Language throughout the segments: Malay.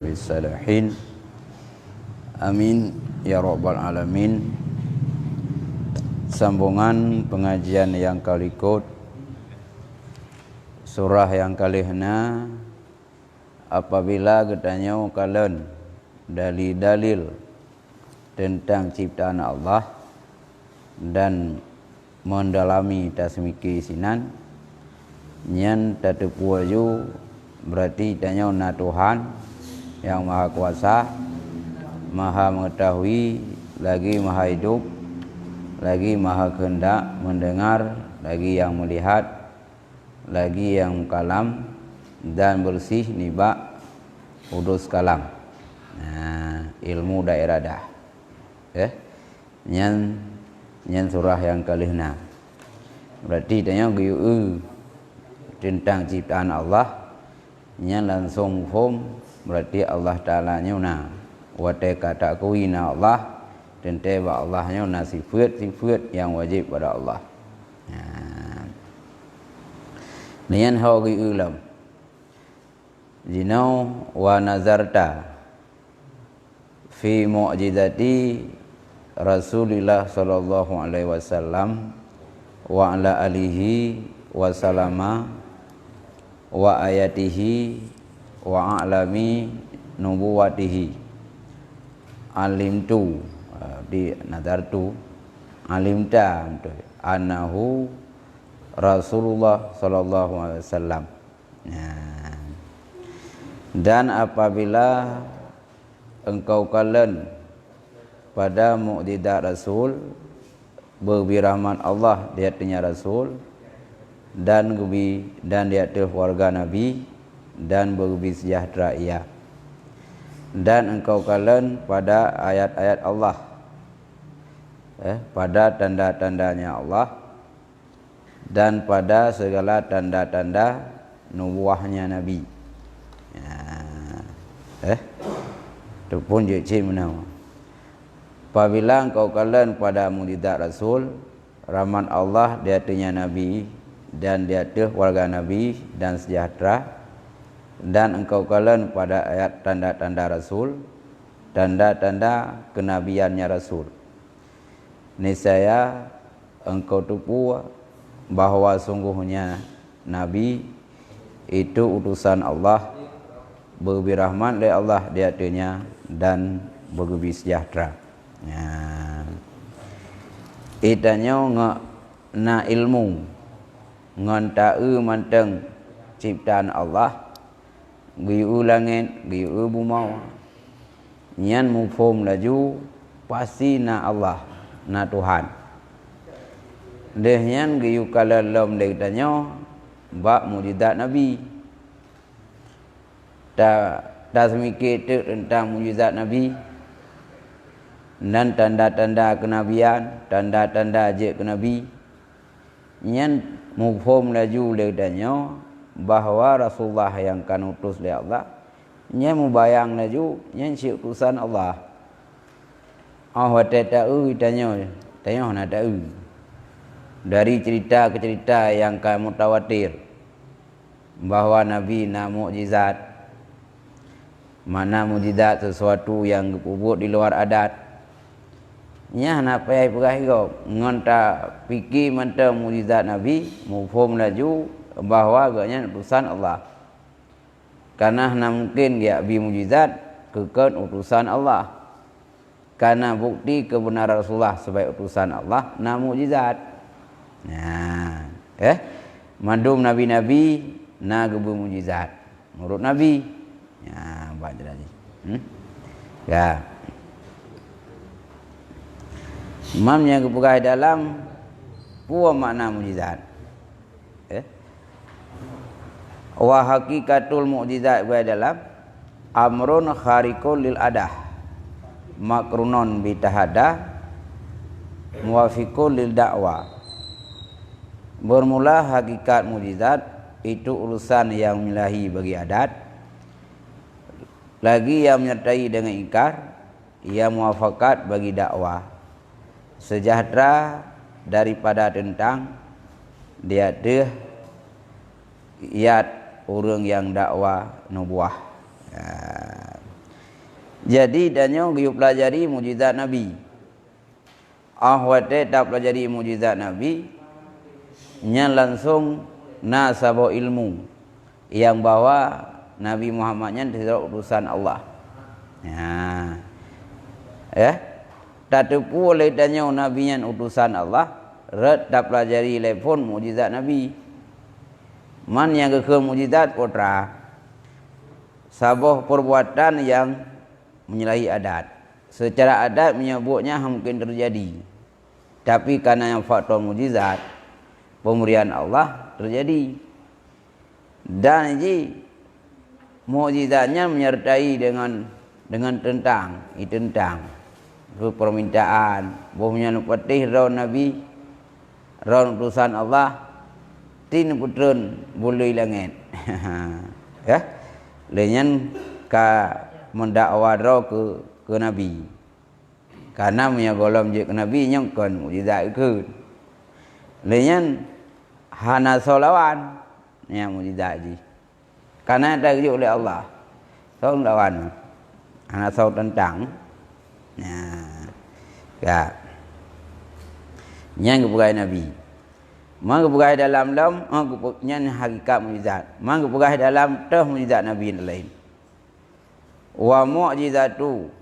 Bisalahin. Amin ya rabbal alamin. Sambungan pengajian yang kalikut surah yang kalihna apabila katanya kalian dalil-dalil tentang ciptaan Allah dan mendalami tasmiki sinan nyan tatepuaju berarti tanya na Tuhan yang maha kuasa, maha mengetahui, lagi maha hidup, lagi maha kehendak mendengar, lagi yang melihat, lagi yang kalam dan bersih nibak udus kalam. Ilmu daerah dah. Nyan surah yang kalihna. Berarti tanya tentang ciptaan Allah nyan langsung mufhum. Berarti Allah Ta'ala nyuna wate kata kuina Allah tente ba Allah nyuna sifat yang wajib pada Allah. Nian haugi ulam jinau wa nazarta fi mu'jizati Rasulillah sallallahu alaihi wasallam wa ala alihi wa salama wa ayatihi wa a'lami nubuwatihi alimtu di nadartu alimta annahu Rasulullah sallallahu alaihi wasallam. Dan apabila engkau kalian pada mukjizat Rasul berbirahmat Allah di atasnya Rasul dan di atas warga Nabi dan berbi sejahtera ia, dan engkau kalian pada ayat-ayat Allah, pada tanda-tandanya Allah dan pada segala tanda-tanda nubuahnya Nabi. Itu pun je menang. Apabila engkau kalian pada mukjizat Rasul, rahmat Allah di atasnya Nabi dan di atas warga Nabi dan sejahtera, dan engkau kalian pada ayat tanda-tanda Rasul, tanda-tanda kenabiannya Rasul. Niscaya engkau tupu bahwa sungguhnya Nabi itu utusan Allah, berbirahmat oleh Allah di atasnya dan berbi sejahtera. Itanya na ilmu ngantae manteng ciptaan Allah giu langit giu bumi nyan mufhum laju pasti na Allah na Tuhan deh nyan giu kala lom deh tanya bak mukjizat Nabi ta semikit tentang mukjizat Nabi dan tanda-tanda kenabian, tanda-tanda je kenabi nyan mufhum laju deh tanya bahawa Rasulullah yang kan utus oleh Allah nya mubayang laju nya si utusan Allah. Tahu tanya nak tahu dari cerita ke cerita yang kan mutawatir bahawa Nabi na mukjizat, mana mukjizat sesuatu yang kubut di luar adat nya nak payah perah ngonta fikir mantap mukjizat Nabi mufhum laju bahawa agaknya utusan Allah, karena mungkin dia bi mujizat kekal utusan Allah, karena bukti kebenaran Rasulullah sebagai utusan Allah na mujizat. Mandum nabi-nabi na gebu mujizat menurut Nabi. Baca tadi. Imamnya kepegai dalam puas makna mujizat. Wa hakikatul mukjizat wa dalam amrun khariqul lil adah makrunon bitahada muwafiqul lil da'wa. Bermula hakikat mukjizat itu urusan yang menyalahi bagi adat, lagi yang menyertai dengan ingkar, yang muwafakat bagi dakwah, sejahtera daripada tentang dia iat orang yang dakwah nubuah. Jadi danyo giu pelajari mukjizat Nabi. Ahwate tak pelajari mukjizat Nabi, nya langsung nasabo ilmu yang bahwa Nabi Muhammadnya tidak utusan Allah. Ya, tak tepu oleh danyo Nabi nya utusan Allah, red tak pelajari telefon mukjizat Nabi. Man yang ke mukjizat kotra, saboh perbuatan yang menyalahi adat. Secara adat menyebutnya mungkin terjadi. Tapi karena yang faktor mukjizat, pemberian Allah terjadi. Dan ini mukjizatnya menyertai dengan tentang itu permintaan. Bohnya patih raun Nabi, raun utusan Allah, tin putren bului langit. Ya, lenyan ka mendakwa roh ke Nabi. Karena punya golom je ke Nabi nyongkon mukjizat ke. Lenyan hana solawan yang mukjizat ji. Karena ada oleh Allah. Song lawan. Hana sol tentang. Ya. Yang kebukai Nabi. Mang kebukai dalam nyan hakikat mukjizat. Mang kebukai dalam teh mukjizat Nabi yang lain. Wa mu'jizatu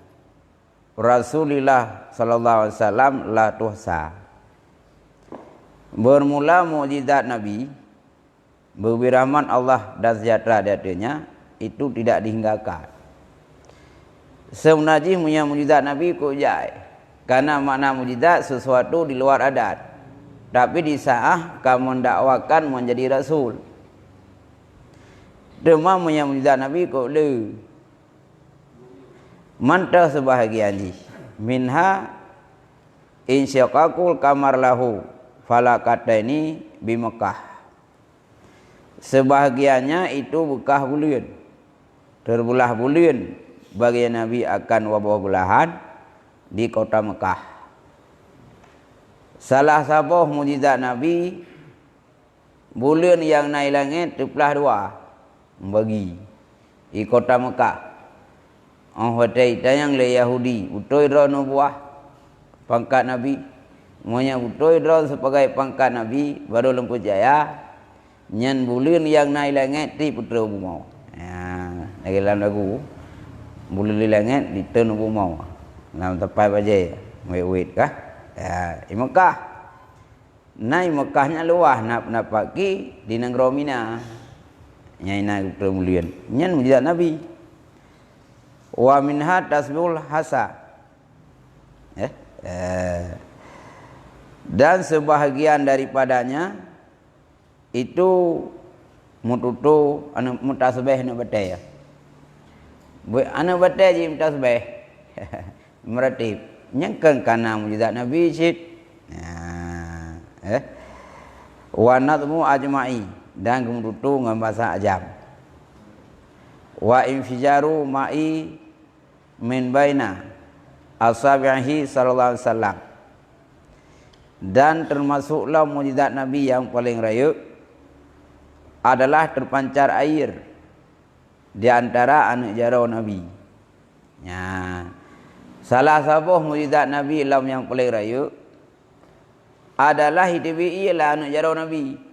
Rasulullah sallallahu alaihi wasallam la tuhsa. Bermula mukjizat Nabi, beri rahmat Allah dan sejahtera di atasnya, itu tidak dihinggakan. Sebenarnya punya mukjizat Nabi kok jai. Karena makna mukjizat sesuatu di luar adat. Tapi di saat kamu mendakwakan menjadi rasul. Demam punya mukjizat Nabi kok le. Mantah sebahagian ni minha insyaqaqul kamar lahu falakataini bi Mekah. Sebahagiannya itu bekah bulan, terbelah bulan bagi Nabi akan wabah belahan di kota Mekah. Salah satu mukjizat Nabi, bulan yang naik langit terbelah dua bagi di kota Mekah. Hotai tayang le Yahudi utoi ro nubuah pangkat Nabi, monya utoi ro sebagai pangkat Nabi baru lempu jaya nyan bulan yang naik langit di putra bumau. Lagi dalam lagu bulan langit di tenu bumau dalam tepai baje wet kah di Mekah. Naik Mekahnya luah nak pagi di negara Mina nyai naik putra mulian nyan mujizat Nabi. Wa minha tasbihul hasa. Dan sebahagian daripadanya itu mututu anu mutasbih nu batai ya. Anu batai ji mutasbih. Meratib nyengkeng kana mujizat Nabi cit. Wa nadmu ajma'i dan mututu ngam bahasa ajam. Wa infijaru ma'i min baina asabihi sallallahu alaihi wasallam. Dan termasuklah mukjizat Nabi yang paling raya adalah terpancar air di antara anak jarau Nabi. Salah satu mukjizat Nabi yang paling raya adalah hidup ialah anak jarau Nabi.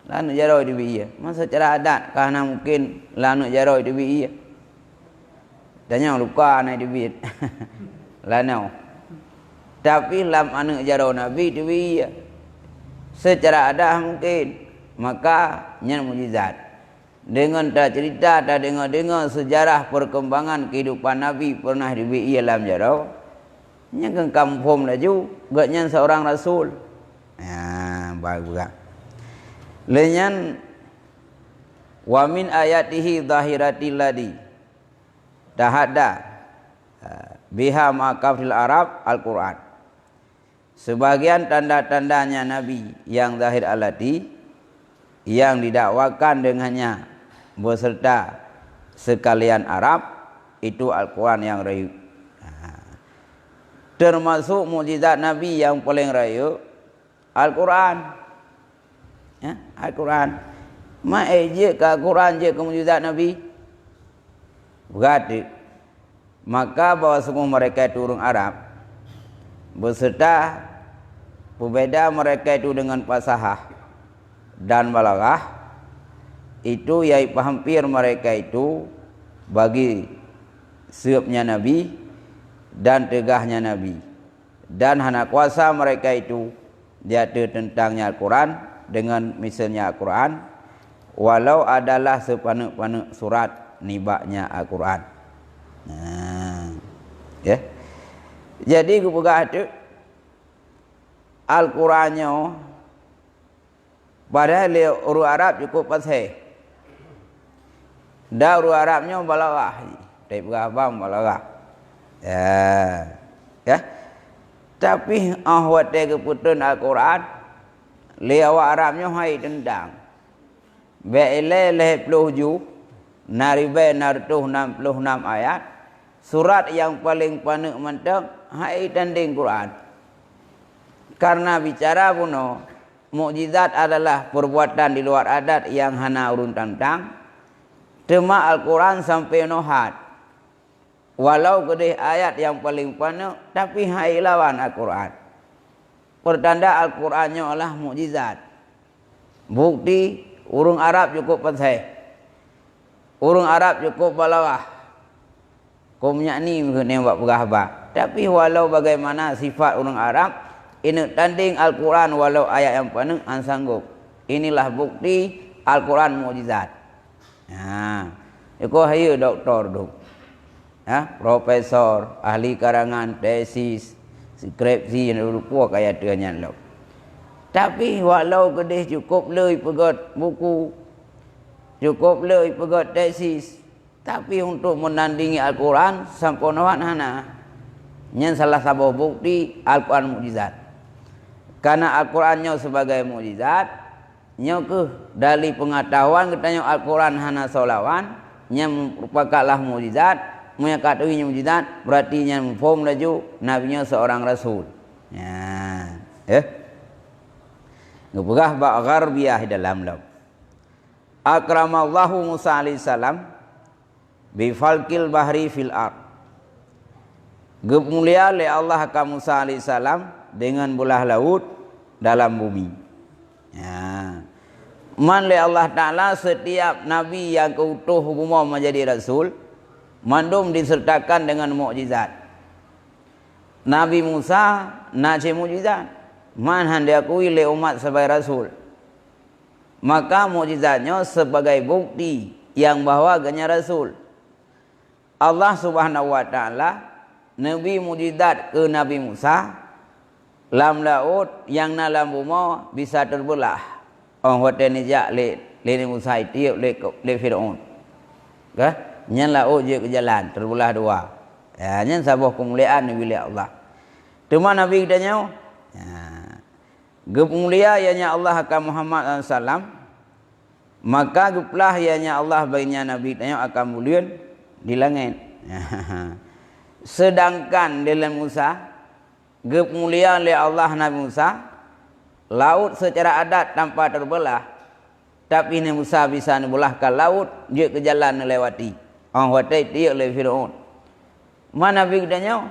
Anak jarau hidup ia. Masa secara adat karena mungkin anak jarau hidup ia. Tanya luka anak hidup ia. Lanau. Tapi lam anak jarau Nabi hidup ia. Secara adat mungkin. Maka nyan mukjizat. Dengan tak cerita, tak dengar sejarah perkembangan kehidupan Nabi pernah hidup ia dalam jarau. Nyan kampung laju. Gak nyan seorang Rasul. Bagus. Lenyan wa min ayatihi zahiratil ladi tahadda biha maqafil Arab Al-Quran. Sebagian tanda-tandanya Nabi yang zahir alati yang didakwakan dengannya beserta sekalian Arab itu Al-Quran yang rayu. Termasuk mukjizat Nabi yang paling rayu Al-Quran. Al-Quran. Je ke Al-Quran je ke mukjizat Nabi. Berarti maka bahwa semua mereka itu orang Arab beserta berbeda mereka itu dengan fasahah dan balaghah, itu yaitu hampir mereka itu bagi siapnya Nabi dan tegahnya Nabi, dan hana kuasa mereka itu dia tentangnya Al-Quran dengan misalnya Al-Quran, walau adalah sepanuk-panuk surat nibaknya Al-Quran. Nah, ya. Jadi kebuka itu Al-Qurannya padahal orang Arab cukup pasai. Dah orang Arabnya balaghah, tapi abang balaghah. Ya. Ya. Tapi ahwat keputusan Al-Quran lewat Arabnya hai tendang. Be'ilai leh peluju naribai nartuh 66 ayat. Surat yang paling panik mentok hai tanding Quran. Karena bicara puno mukjizat adalah perbuatan di luar adat yang hana urun tantang. Tema Al-Quran sampai nohat. Walau gede ayat yang paling panik tapi hai lawan Al-Quran. Pertanda Al-Qurannya adalah mukjizat. Bukti urung Arab cukup pasai. Urung Arab cukup balaghah. Kaumnya ni nembak pegahbah. Tapi walau bagaimana sifat orang Arab, ini tanding Al-Quran walau ayat yang penuh ansanggup. Inilah bukti Al-Quran mukjizat. Nah, iko hayu doktor duk. Ya, profesor, ahli karangan, tesis, skripsi yang rupa kayak dia lo. Tapi walau kedih cukup leuy pegot buku, cukup leuy pegot tesis, tapi untuk menandingi Al-Quran samponawan hana. Yang salah satu bukti Al-Quran mukjizat. Karena Al-Qurannya sebagai mukjizat, nyokuh dari pengetahuan katanya Al-Quran hana solawan, yang merupakanlah mukjizat, mengetahui mukjizat, berarti yang mufhum laju nabinya seorang rasul. Ya. Ngepegah ba' gharbiyah dalam lam. Akramallahu Musa alaihi salam bifalkil bahri fil ard. Gep mulia oleh Allah ka Musa alaihi salam dengan belah laut dalam bumi. Ya. Man le Allah Ta'ala setiap nabi yang keutuh hukumah menjadi rasul mandum disertakan dengan mukjizat. Nabi Musa nace mukjizat. Man handakui le umat sebagai rasul. Maka mukjizatnya sebagai bukti yang bahwa ganya rasul. Allah Subhanahu wa taala nabi mukjizat ke Nabi Musa lam laut yang dalam bumi bisa terbelah. Orang hotel ni jak le Musa tiup le Firaun. Ka? Nyan laut je ke jalan terbelah dua. Ya, nyan sabah kemuliaan nabi Allah. Cuma nabi kita nyaw. Ya. Gep mulia ianya Allah akan Muhammad sallallahu maka geplah ianya Allah baginya nabi kita nyaw akan mulia di langit. Sedangkan dalam Musa gep mulia oleh Allah Nabi Musa laut secara adat tanpa terbelah, tapi Nabi Musa bisa membelahkan laut dia ke jalan melewati orang watai dia oleh Firaun. Mana bigdanya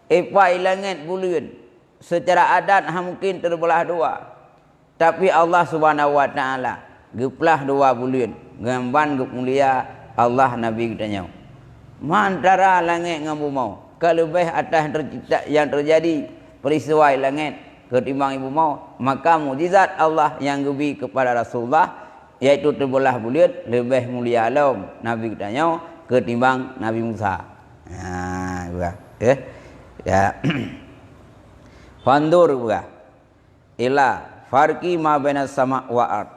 epa langit bulan secara adat mungkin terbelah dua, tapi Allah Subhanahu wa taala geplah dua bulan gamban gep mulia Allah Nabi kitanya. Antara langit dengan bumi, kalau lebih atas yang terjadi peristiwa langit ketimbang ibu mau, maka mukjizat Allah yang gebi kepada Rasulullah yaitu terbelah bulan lebih mulia alam Nabi kitanya ketimbang Nabi Musa. Ya. Fandur buka. Ila farqi ma baina sama wa ard.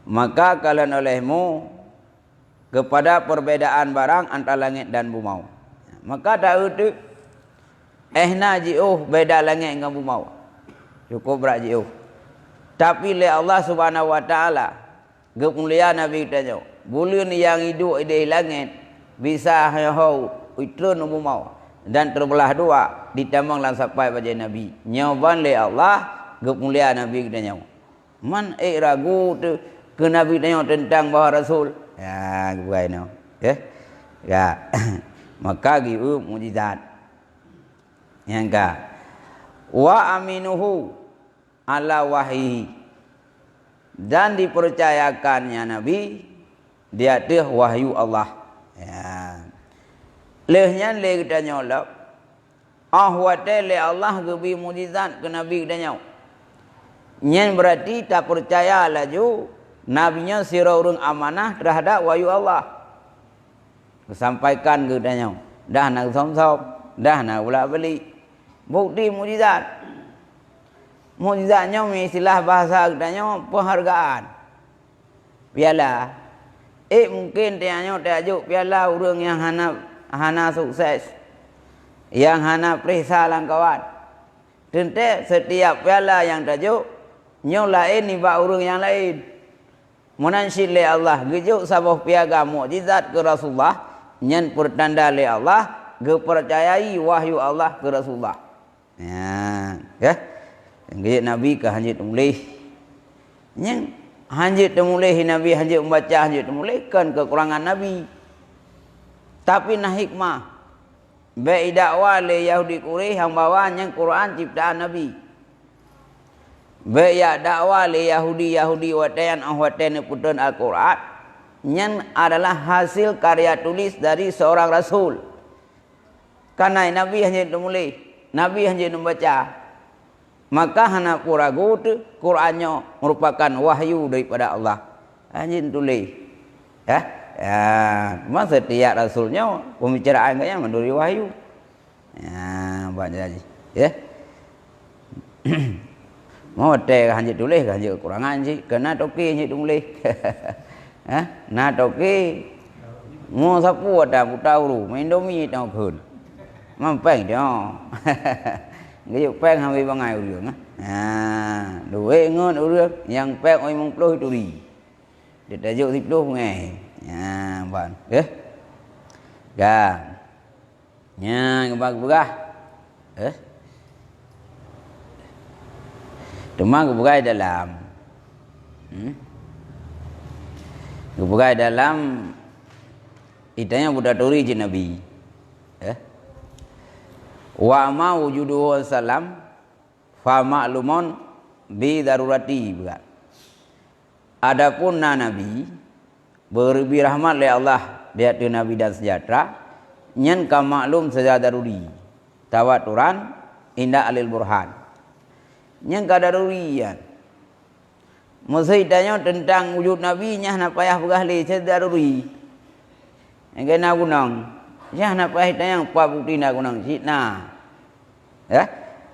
Maka kalian olehmu kepada perbedaan barang antara langit dan bumi. Maka tahu tu jiuh beda langit dengan bumi. Cukup berat jiuh. Tapi le Allah Subhanahu wa taala kemuliaan Nabi tanya, bulan yang hidup di langit bisa hau itrun bumi dan terbelah dua ditambang lan sampai pada Nabi. Nyoban le Allah kemuliaan Nabi tanya. Man ragu tu ke Nabi tanya tentang bahawa Rasul. Ya, buai no. Ya. maka gitu mujizat. Yang ka wa aminuhu ala wahyi, dan dipercayakannya Nabi dia teh wahyu Allah. Ya. Lehnya le kita nyolok. Ahwate le Allah gebi mujizat ke Nabi kita nyau. Nyen berarti tak percaya laju nabinya sira urang amanah terhadap wahyu Allah. Sampaikan ke kita nyau. Dah nak som-som, dah nak ulah beli. Bukti mujizat. Mujizatnya istilah bahasa kita nyau penghargaan. Piala. Mungkin tianyo tajuk piala urang yang hana sukses, yang hana perisa langkawan. Tente setiap piala yang tajuk nyo lain ni ba urang yang lain. Munansyid le Allah gejuk sabah piaga mukjizat ke Rasulullah, nyen pertanda le Allah ge percayai wahyu Allah ke Rasulullah. Ya. Gejuk Nabi ke hanjit mulih. Nyen hanjit temulih Nabi, hanjit membaca, hanjit temulihkan kekurangan Nabi. Tapi nah hikmah. Baik dakwah le Yahudi Quraisy yang bawa yang Quran ciptaan Nabi. Baik ya dakwah le Yahudi watayan ahwatan putun Al-Quran. Yang adalah hasil karya tulis dari seorang Rasul. Karena Nabi hanjit temulih, Nabi hanjit membaca. Maka hana ragu tu Qurannya merupakan wahyu daripada Allah. Anjin tulis. Ya. Ya, masa setiap rasulnya pembicaraan kaya menurut wahyu. Ya, banyak aja. Ya. Mau teh hanjit tulis hanjit kekurangan sih, kena toki hanjit tulis. Ha? Na toki. Mau sapu ada putauru, main domi tau kun. Mampeng dia. Gayuk peng hamil bangai urang. Duit ngon urang yang peng oi mong puluh turi. Dia tajuk 10 ngai. Ya, ban. Ya. Ga. Nya ngebag-begah. Demang kebukai dalam. Kebukai dalam itanya budak turi je Nabi. Wa ma wujuduhu salam fa ma'lumun bi darurati juga. Adapun nabi beri rahmat oleh Allah dia tu nabi dan sejahtera nyen ka maklum secara daruri tawaturan inda alil burhan nyen ka darurian mesti tanya tentang wujud nabi nya na payah begah secara daruri engena gunang nya na payah tanya apa bukti na gunang sitna. Ya,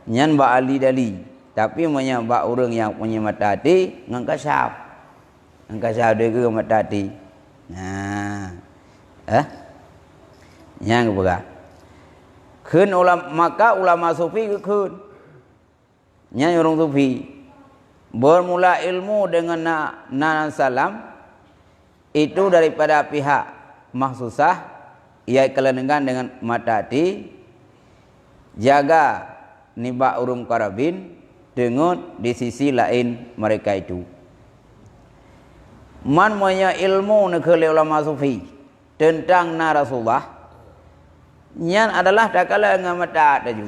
nyan ba ali dali, tapi menyembah orang yang punya mata hati ngangkasap dia ke mata hati. Nah, yang berapa? Kun maka ulama sufi kun, nyan orang sufi bermula ilmu dengan na salam itu daripada pihak mahsusah, ia kelenengan dengan mata hati. Jaga nibak urum karabin dengan di sisi lain mereka itu. Man punya ilmu negeri ulama sufi tentang Rasulullah nyan adalah tak kala ngamata taju.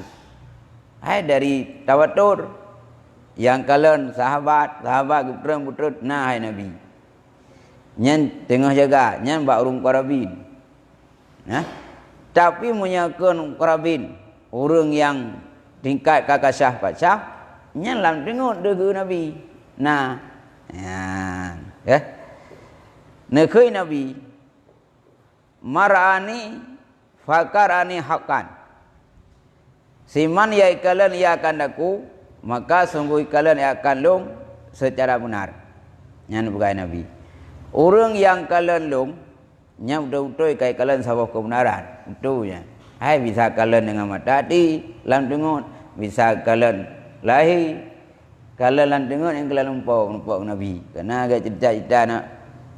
Hai dari tawatur yang kalian sahabat putra nah hai Nabi. Nyan tengah jaga nyan bak urum karabin. Nah, tapi menyakan karabin orang yang tingkat kakasah pacah nyalam tengok degu Nabi. Nah, ya. Nekoi Nabi marani fakarani haqqan. Siman ya kalian ia akan daku, maka sungguh kalian akan long secara benar. Nyan bukan Nabi. Orang yang kalian long nyam betul-betul kai kalian sabah kebenaran. Betulnya. Hai bisa kalian dengan mata hati lam tengok, bisa kalian lahir kalian lam tengok yang kalian lumpau Nabi. Karena agak cerita-cerita nak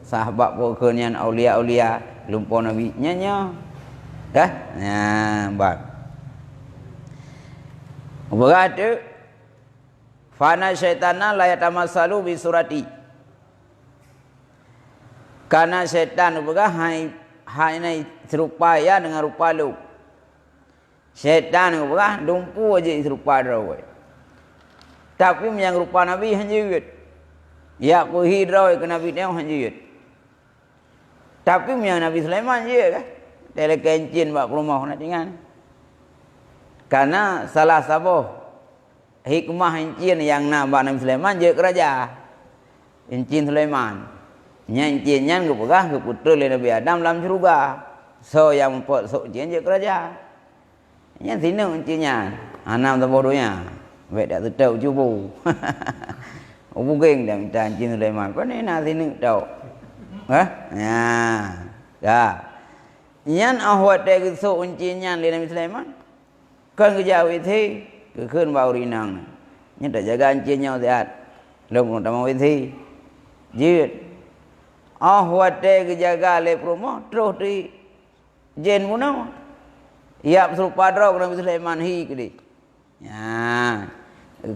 sahabat pokoknya aulia lumpau Nabi nyanyo. Dah? Nah, bang. Berkata fana syaitana la yatamassalu bi surati. Karena syaitan berkah hak ini serupa ya dengan rupa lu. Syaitan ke berah dumpu aja serupa draw. Tapi yang rupa Nabi hanjut. Ya ku hidraw ke Nabi dia hanjut. Tapi yang Nabi Sulaiman je kan. Tele kencin bak rumah nak dengan. Karena salah satu hikmah encin yang nak bak Nabi Sulaiman je kerajaan. Encin Sulaiman. Encin yang ke berah ke putra Nabi Adam dalam syurga. So yang membuat sok encin je kerajaan. Yang sini encinnya. Anam terbodohnya. Baik tak tahu cubu. Mungkin dah minta encin Sulaiman. Kau ni nak sini tahu. Ha? Ya. Ya. Yang ahwat dia sok encinnya Nabi Sulaiman. Kan kerja withi. Kekeun bau rinang. Yang tak jaga encinnya sehat. Belum tak mau withi. Jid. Ahwat dia kejaga le promo. Terus di. Jen munau. Ia serupa draw Nabi Sulaiman hi ke di. Ya.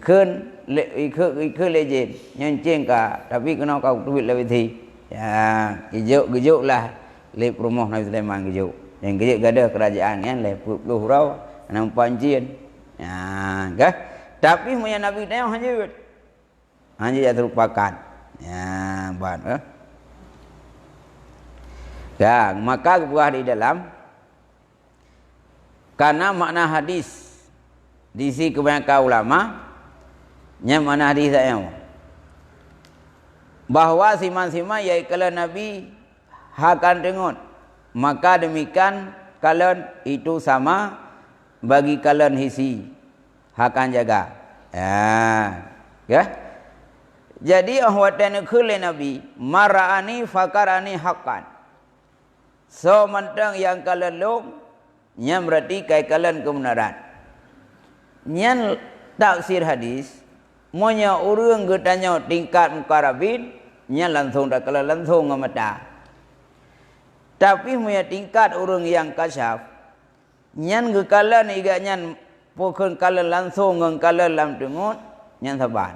Keun ikut legend nyenceng ka tapi kena kau duit lebih thi. Ya, gejuk lah le rumah Nabi Sulaiman gejuk. Yang gejuk gada kerajaan kan le puluh rau nampak jin. Ya, kan? Tapi punya Nabi dia hanya ya terupakan. Ya, buat ya, maka buah di dalam karena makna hadis di sisi kebanyakan ulama nya makna hadis saya bahwa siman-siman yai kalau Nabi akan dengar maka demikian kalian itu sama bagi kalian hisi akan jaga ya jadi ahwatan khule Nabi marani fakarani haqqan so mentang yang kalian lom nya berarti kai kalian kebenaran. Nya taksir hadis monya urang getanya tingkat mukarabin nya langsung dak kala langsung ngamata. Tapi monya tingkat urang yang kasyaf nya gekalan iga nya pokon kala langsung ngang kala lam dengut nya saban.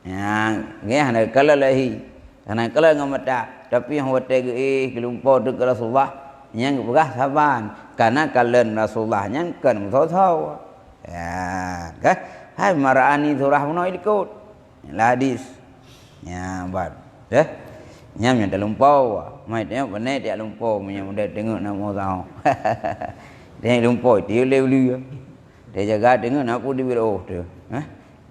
Ya, nge hana kala lahi. Hana kala ngamata tapi hote ge kelumpo dek Rasulullah yang berah saban karena kalian Rasulullah yang kan tahu ya kan hai marani surah mono ikut hadis ya bad ya nyam yang lumpau mai dia benar dia lumpau punya mudah dengar nama tahu dia lumpau dia leu dia jaga dengar apa di biro tu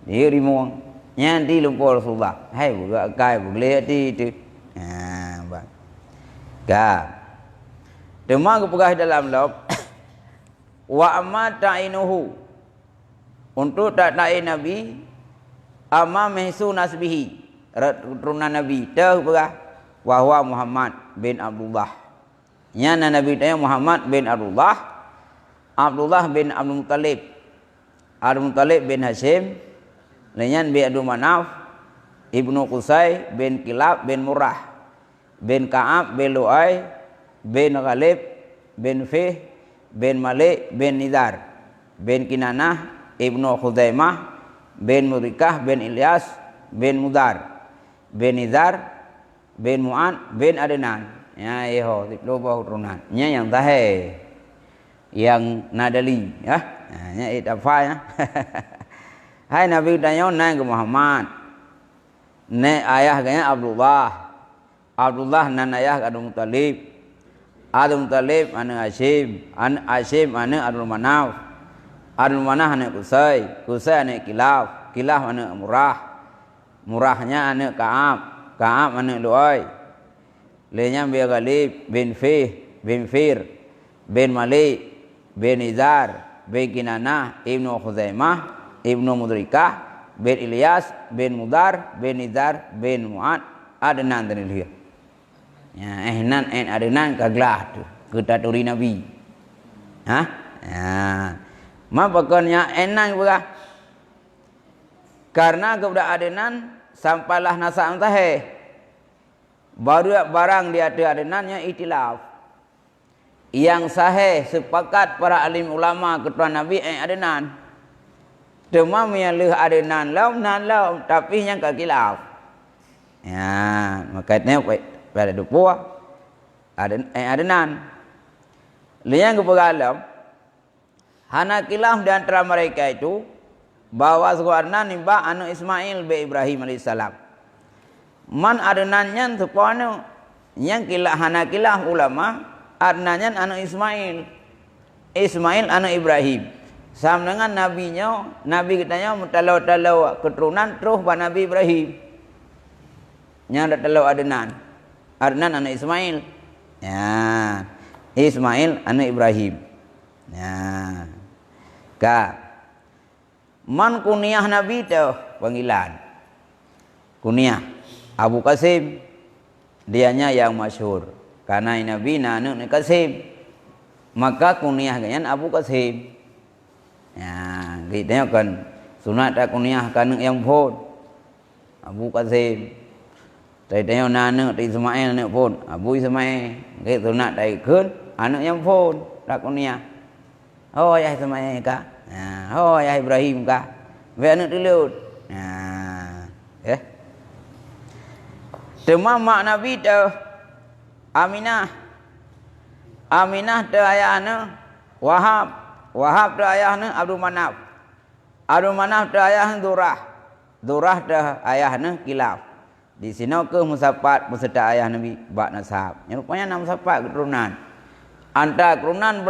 dia rimuang yang di lumpau Rasulullah hai buka kai boleh itu ya bad ga Demang kepegah dalam lob wa amma ta'inuhu untuk tak ta'in Nabi amma mehsu nasbihi keturunan Nabi dah kepegah wa huwa Muhammad bin Abdullah nya Nabi tanya Muhammad bin Abdullah Abdullah bin Abdul Muttalib bin Hashim lenyan bin Abdul Manaf ibnu Qusay bin Kilab bin Murrah bin Ka'ab bin Lu'ay bin Ghalib bin Fih bin Malik bin Nizar bin Kinanah ibnu Khuzaimah bin Murikah bin Ilyas bin Mudar bin Nizar bin Mu'ad bin Adnan ya iho dua turunan nya yang tahe yang Nadali ya nya itafa ya hai Nabi tanya nang ke Muhammad ne ayah ganya Abdullah nan ayah Abdul Muttalib Abdul Muttalib anu Hashim anu Abdul Manaf anu Qusay anu Kilab anu Murrahnya anu Ka'ab anu Lu'ay lenya bi Ghalib bin Fih bin Fir bin Malik bin Nizar bin Kinanah ibnu Khuzaimah ibnu Mudrikah bin Ilyas bin Mudar bin Nizar bin Mu'ad Adnan dan Ilhiyah ya Adnan kaglah tu ketaturi Nabi ya ma pokoknya enak juga karena kepada Adnan sampailah nasab tahe baru barang di Adnannya itilaf yang sahih sepakat para alim ulama keturunan Nabi Adnan cuma yang leh Adnan laum tapi yang kagilaf ya makanya pada dupua Adnan. Yang kepegalam hana kilaf di antara mereka itu bahwa Adnan nimba anu Ismail be Ibrahim alaihissalam. Man Adnannya tepano yang kilaf hana kilaf ulama Adnannya anu Ismail. Ismail anu Ibrahim. Sama dengan nabinya, nabi kitanya mutalau-talau keturunan terus ba Nabi Ibrahim. Nya ada talau Adnan. Adnan anu Ismail. Ya. Ismail anu Ibrahim. Ya. Ka. Man kunyah nabi tu panggilan. Kunyah Abu Qasim dianya yang masyhur. Karena nabi anu Qasim. Maka kunyah ganyan Abu Qasim. Ya, kita kan sunat tak kunyah kan yang pun Abu Qasim. Tanya nana ti Ismail nak pun Abu Ismail. Kita sunat tak ikut anak yang pun tak kunyah. Oh ya Ismail ka. Oh ya Ibrahim ka. Ve anak dulu. Ya. Tema mak Nabi tu Aminah. Aminah tu ayahnya Wahab. Wahab tu ayahnya Abdul Manaf. Abdul Manaf tu ayahnya Durah. Durah tu ayahnya Kilaf. Di sini ke Musapat beserta ayah Nabi bak nasab. Yang rupanya nama Musapat keturunan. Antara keturunan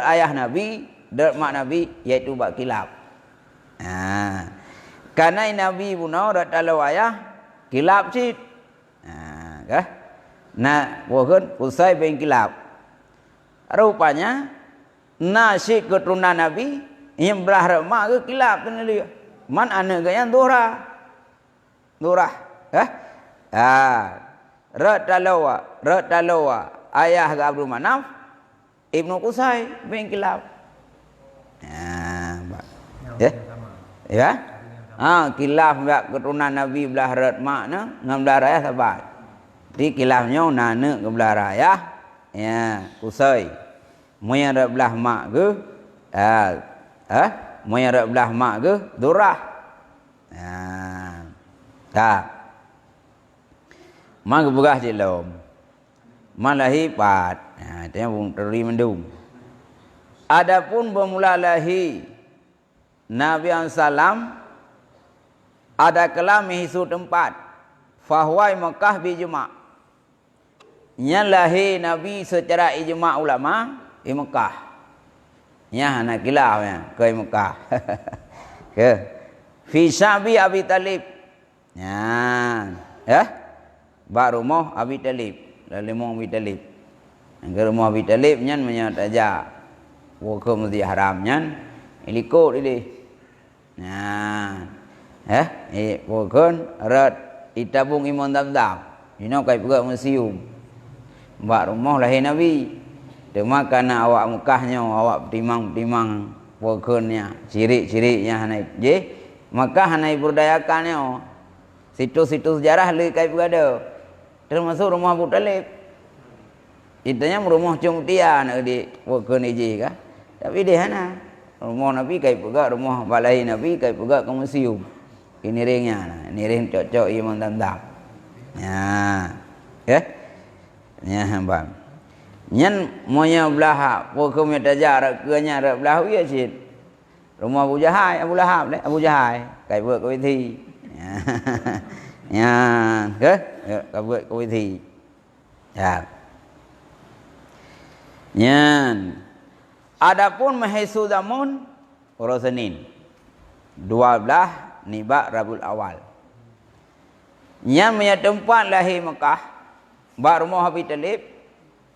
ayah Nabi dan mak Nabi iaitu bak Kilaf. Karena Nabi punau dak talau ayah Kilaf cit. Nah, bukan usai bin Kilaf. Rupanya nasi keturunan Nabi yang berahma ke Kilaf tu ni. Man anak gaya Durah. Ratalawa ayah ke Abdul Manaf Ibnu Qusay bin Kilab. Ya. Kilaf keturunan Nabi belah rat makna ngam belah raya sahabat. Di kilafnya nana ke belah raya ya Qusay. Moyang rat belah mak ke moyang rat belah mak ke Durah. Tak. Mang kebegah jelom. Malahi pat. Itu yang teri mendung. Adapun bermula lahi Nabi sallam ada kelam isu tempat fahuai Mekah bi Juma'. Nya lahi Nabi secara ijma' ulama di Mekah. Nya nak kilaf ya ke Mekah. Ke fi Syabi Abi Talib. Ya. Ba rumah Abi Talib, lalu rumah Abi Talib. Yang ke rumah Abi Talib nyan menyat aja. Wa ke Masjid Haram nyan ilikut ini. Ya, bukan rat itabung Imam Damdam. Ini kai pegak museum. Ba rumah lahir Nabi. Cuma karena awak Mekahnya, awak timang-timang pokonnya, ciri-cirinya hanai je, maka hanai berdayakannya. Situs-situs sejarah le kai berada. Termasuk rumah Abu Talib. Itanya rumah Cungtian di pokon je kah? Tapi dia hana rumah Nabi kai pegak, rumah balai Nabi kai pegak ke museum. Ini ringnya, ini ring cocok Imam Damdam. Ya. Ya bang. Nyan monya belah pokok metajar keanya rak belah ya cit. Rumah Abu Jahal, Abu Lahab le, Abu Jahal kai buat ke withi. Ya, ke? Kai buat ke withi. Ya. Nyan. Adapun mahisu zamun Rasanin 12 nibak Rabiul Awal. Nyan punya tempat lahir Mekah. Ba rumah Abi Talib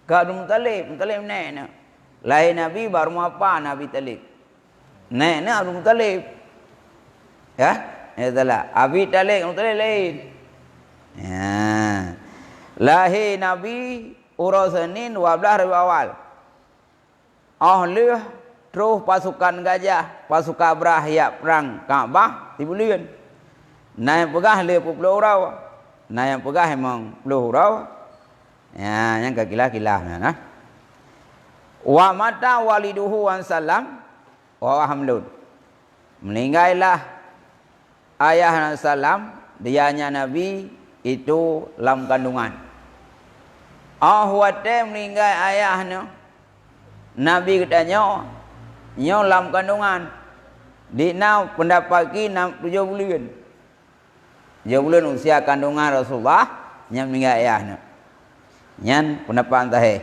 Abdul Muttalib nenek. Lahir Nabi baru apa Nabi Talib. Nenek Abdul Muttalib. Ya, itulah Abi Talib Muttalib lain. Ya. Lahir Nabi Urasanin 12 Rabiul Awal. Ahli terus pasukan gajah, pasukan Abrahah perang Kaabah di bulan. Nah yang pegah le 10 orang. Nah yang pegah memang 10 orang. Ya, yang kekilah-kilahnya nah. Wa mata waliduhu wan salam wa hamlun. Meninggallah ayah salam dianya Nabi itu dalam kandungan. Ahwate meninggal ayahnya. Nabi katanya nyo dalam kandungan. Di now pendapat ki 7 bulan. 7 bulan usia kandungan Rasulullah nya meninggal ayahnya. Nyan pendapat sahih.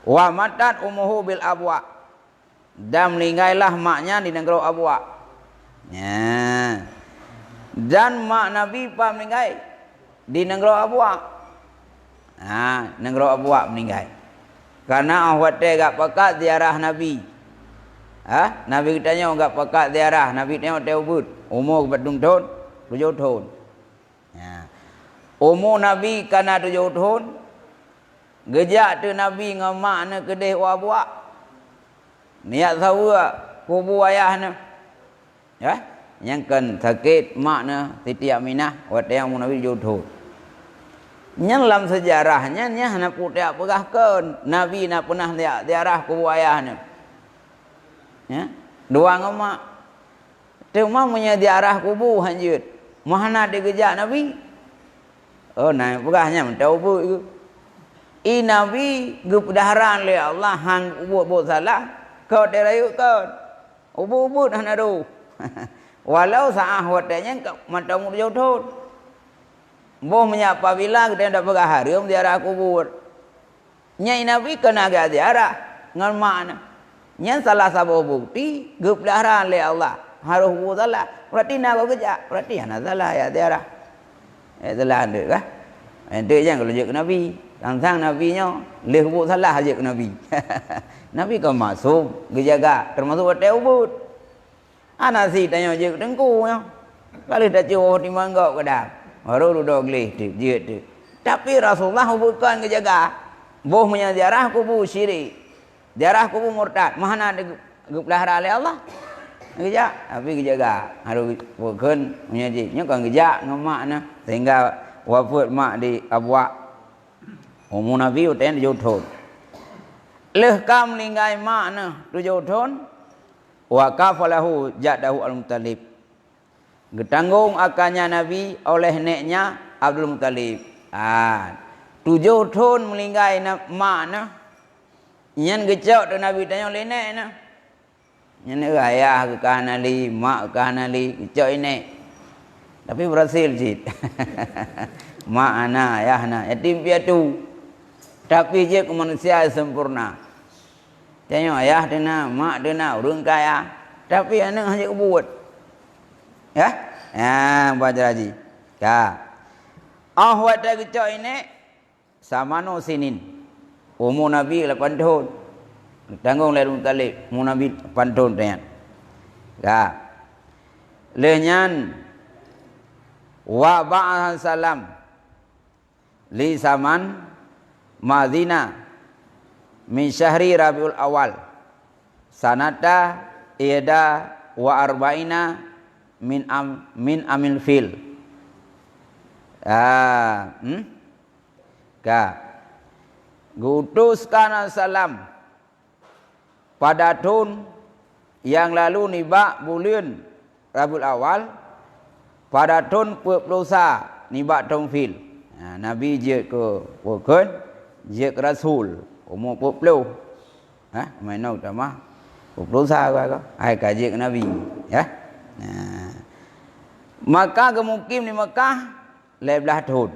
Wa matat umuhu bil abwa. Dan meninggallah maknya di negeri Abwa. Ya. Dan mak Nabi pa meninggal di negeri Abwa. Nah, negeri Abwa meninggal. Karena awak gak pakat ziarah Nabi. Nabi kitanya gak pakat ziarah. Nabi tengok teubut. Umur kebetung tahun, 7 tahun. Ya. Umur Nabi karena 7 tahun. Gejak tu Nabi ngamak kedai Abwa. Niat sawa kubur ayahnya. Ya, yang kan sakit makna Siti Aminah waktu yang Nabi jodoh. Yang dalam sejarahnya nya nak putih perahkan Nabi nak pernah ziarah kubur ayahnya. Ya, dua ngamak. Tu mau ziarah kubur hanjut. Mana digejak Nabi? Oh, naik perahnya mentaubu itu. Nabi gupdaharan le Allah hang buat salah. Kau derayu kau, ubud hanadu. Walau saah watanya mata umur jauh tahun. Boh menyapa bila kita dah pergi hari ziarah kubur. Nyai Nabi kena agak ziarah ngan mana? Nyai salah satu bukti gupdaharan le Allah harus ubud salah. Berarti nak kau kerja, berarti anak salah ya ziarah. Salah anda kah? Anda jangan kalau jek Nabi. Tang Nabi nya leh ubud salah aja ke Nabi. Nabi kau masuk gejaga termasuk hotel ubud. Anak si tanya je tengku nya. Kalau dah jauh di manggau ke dah. Baru duduk leh tu. Tapi Rasulullah ubudkan gejaga. Boh punya ziarah kubur syirik. Ziarah kubur murtad. Mana ada gupelihara oleh Allah? Gejak, tapi gejaga. Harus bukan punya je. Nya kan gejak ngamak na sehingga wafat mak di Abwa. Umur Nabi utain 7 tahun. Leh kam meninggal mak na 7 tahun. Wa kafalahu jaddahu Al-Muttalib. Getanggung akannya Nabi oleh neknya Abdul Muttalib. 7 tahun meninggal mak na. Nyan gecok tu Nabi tanya oleh nek na. Nyan ayah ke kanali, mak ke kanali, gecok ini. Tapi berhasil jid. Mak ana, ayah na, yatim piatu. Tapi je ke manusia sempurna. Tengok ayah dena, mak dena, orang kaya. Tapi anak hanya buat. Ya? Ya, baca lagi. Ya. Ahwat dah kecok ini sama no sinin. Umur Nabi 8 tahun. Tanggung oleh Muttalib. Umur Nabi 8 tahun tanya. Ya. Lehnya wa ba'ahan salam li zaman Madinah min syahri Rabiul Awal sanata ida wa arba'ina min amil fil. Gutuskan salam pada tahun yang lalu nibak bulan Rabiul Awal pada tahun 40 nibak tahun fil. Nabi je ke bukan je ke Rasul umur 40. Main nak tamah 40 kau. Ai kaji ke Nabi, ya. Maka kemukim di Mekah 11 tahun.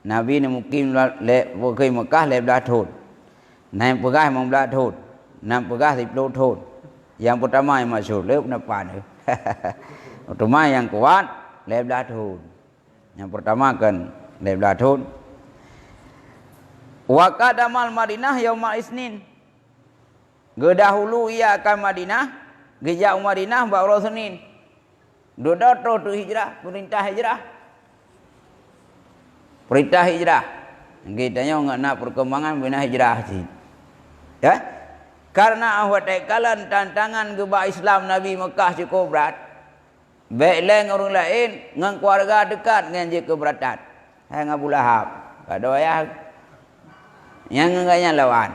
Nabi ni mukim ke Mekah 11 tahun. Naik pegah 15 tahun. Naik pegah 10 tahun. Yang pertama yang masyhur le pendapat ni. Pertama yang kuat 11 tahun. Yang pertama kan 11 tahun. Wa qadamal Madinah yaumul Isnin. Gedahulu ia akan Madinah, gejak Madinah baru Senin. Dodo tu hijrah, perintah hijrah. Perintah hijrah. Kita enggak nak perkembangan bina hijrah sih. Ya? Karena awatekalan tantangan gebak Islam Nabi Mekah cukup berat. Baik lain orang lain dengan keluarga dekat dengan je keberatan. Hang Abu Lahab. Kada ayah yang enggaknya lawan.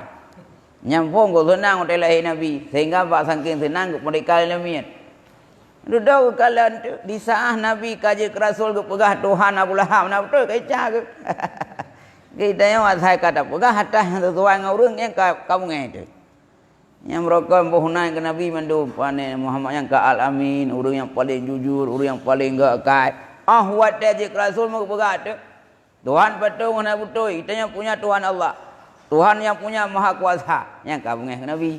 Nyampung ko senang utai lahir Nabi sehingga pak saking senang ko mereka lemian. Duduk kalian di saat Nabi kaji ke Rasul ke pegah Tuhan Abu Lahab nak betul kecah ke. Kita yang asal kata pegah hatta yang tuan orang yang kamu ngeh tu. Yang mereka berhunai ke Nabi mandu pane Muhammad yang ke al-amin, orang yang paling jujur, orang yang paling enggak kait. Ahwat dia Rasul mau pegah tu. Tuhan betul mana betul, kita yang punya Tuhan Allah. Tuhan yang punya Maha Kuasa, yang kamu ngeh ke Nabi.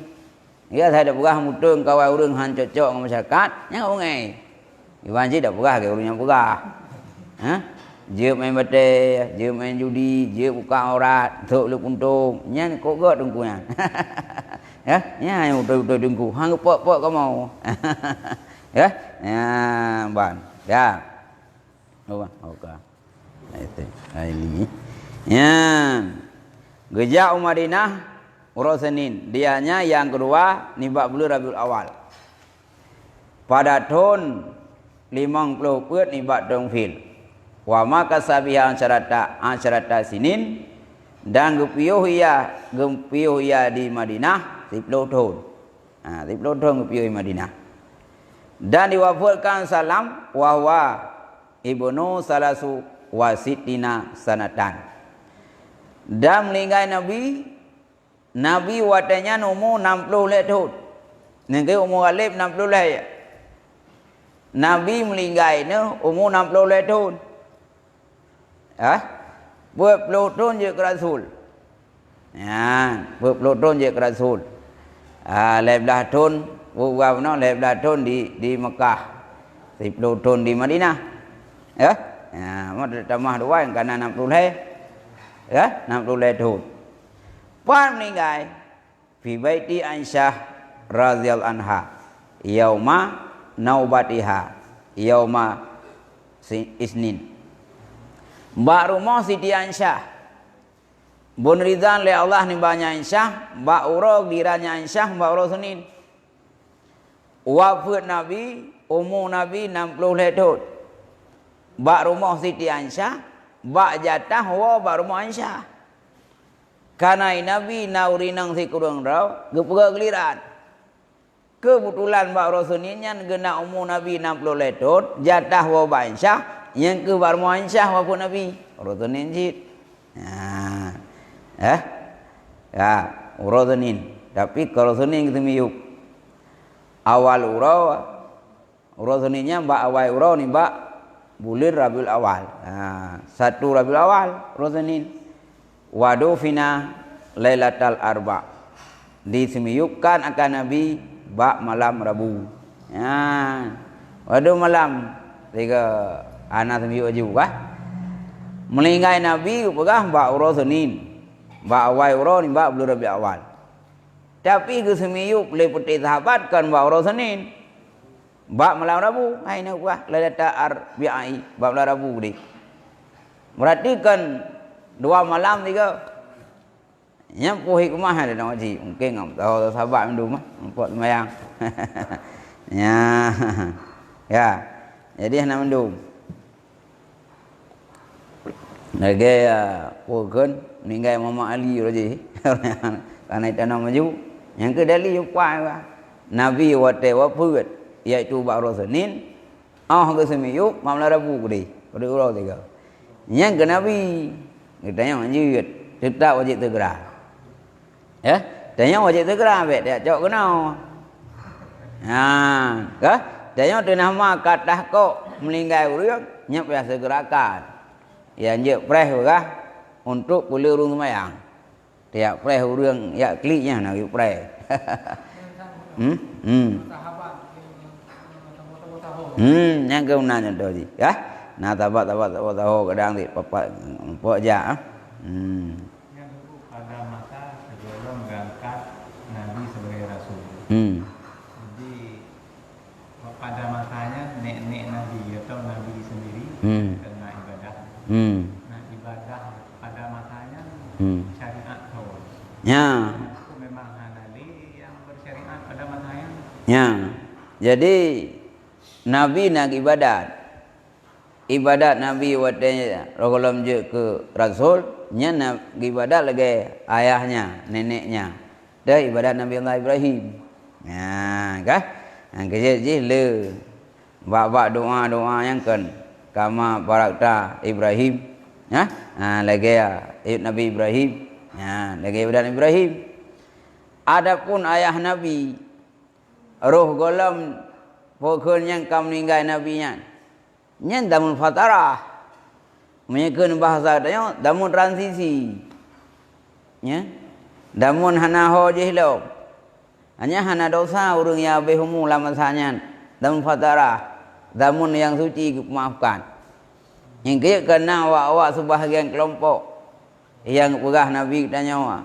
Ya saya dah pegah mutung kawan orang han cocok dengan masyarakat, yang kamu ngeh. Iwan je dah pegah ke orang yang pegah. Ha? Dia main betul, dia main judi, dia buka aurat, tok lu puntung. Nya kok gak dengkunya. Ya, nya yang betul-betul dengku. Hang pok-pok kau mau. Ya, ya, ban. Ya. Oh, okey. Itu. Ini. Ya. Gejak Madinah urus Senin. Dianya yang kedua ni 40 Rabiul Awal. Pada tahun 50 put ni bak dong fil. Wa maka sabiha asyarata sinin dan gepiyuh ia di Madinah 10 tahun. 10 tahun gepiyuh di Madinah. Dan diwafatkan salam wa huwa ibnu salasu wasitina sanatan. Dan meninggal Nabi watanya umur 60 tahun. Nengke umur alif 60 ya. Nabi meninggal ni umur 60 tahun. Berpuluh tahun je ke Rasul. Ya, berpuluh tahun je ke Rasul. 11 tahun, berapa no 11 tahun di Mekah. 10 tahun di Madinah. Ya. Ya, mau tambah dua yang karena 60. Ya, 60 tahun. Pan meninggal fi baiti Aisyah radhiyallahu anha yauma naubatiha yauma isnin. Mbak rumah Siti Aisyah bun ridhan le Allah ni banyak Aisyah, mbak uro giranya Aisyah, mbak uro Senin. Wafat Nabi, umur Nabi 60 tahun. Mbak rumah Siti Aisyah, mbak jatah wa mbak rumah Aisyah. Karena Nabi naurinang si kurang rau, gepega geliran. Kebetulan mbak uro Senin yang gena umur Nabi 60 tahun, jatah wa mbak Aisyah. Yang ke barmu Aisyah wapun Nabi Urotunin jid. Ya, urotunin. Tapi kalau Senin kita miyuk awal urotuninnya mbak awal uro ni mbak bulir Rabiul Awal. 1 Rabiul Awal urotunin. Wadufina Lailatul Arba. Disemiyukkan akan Nabi bak malam Rabu. Wadu malam 3 anak sembiu juga. Melingkai Nabi pegah mbak uro Senin. Mbak awal uro ni mbak belum Rabiul Awal. Tapi ke sembiu boleh putih sahabat kan mbak uro Senin. Mbak malam Rabu. Hai nak buah Lailatul Arbi'i mbak malam Rabu ni. Berarti kan 2 malam 3. Yang puhi ke mana ada nak haji. Mungkin ngam tahu sahabat minum mah. Empat semayang. Ya. Jadi hendak minum. Lagi pokon meninggal Muhammad Ali raja. Karena itu nama maju. Yang ke Dali upah Nabi wafat iaitu baru Senin. Ke semiyuk malam Rabu kudi. Pada urau 3. Yang ke Nabi kita yang anjut tetap wajib tegera. Ya, dan yang wajib tegera bet dia cok kenau. Dan yang nama kata kok meninggal urang nyap ya segerakan. Ya je preh juga untuk boleh urang semayang. Tiap preh urang ya kliknya nak preh. Yang keunanya tu ya. Nah tabat tahu kadang di papa ja. Yang dulu pada masa sebelum mengangkat Nabi sebagai Rasul. Jadi pada masanya nenek Nabi atau Nabi sendiri kena ibadah. Nah ibadah pada masanya syariat tau. Ya. Itu memang Nabi yang bersyariat pada masanya. Ya. Jadi Nabi nak ibadat Nabi watanya rogolam je ke Rasul nya nak ibadat lagi ayahnya neneknya dah ibadat Nabi Allah Ibrahim kah kerja le bak doa yang kan kama barakta Ibrahim Ya, lagi Nabi Ibrahim. Ya, lagi Nabi Ibrahim. Adapun ayah Nabi roh golem pokon yang kam meninggal nabinya. Nyen damun fatarah. Menyekeun bahasa tanya damun transisi. Ya. Damun hana ho jihlo. Hanya hana dosa urang ya behumu lama sanyan. Damun fatarah. Damun yang suci maafkan. Yang kaya kena awak-awak sebahagian kelompok yang pegah Nabi tanya awak.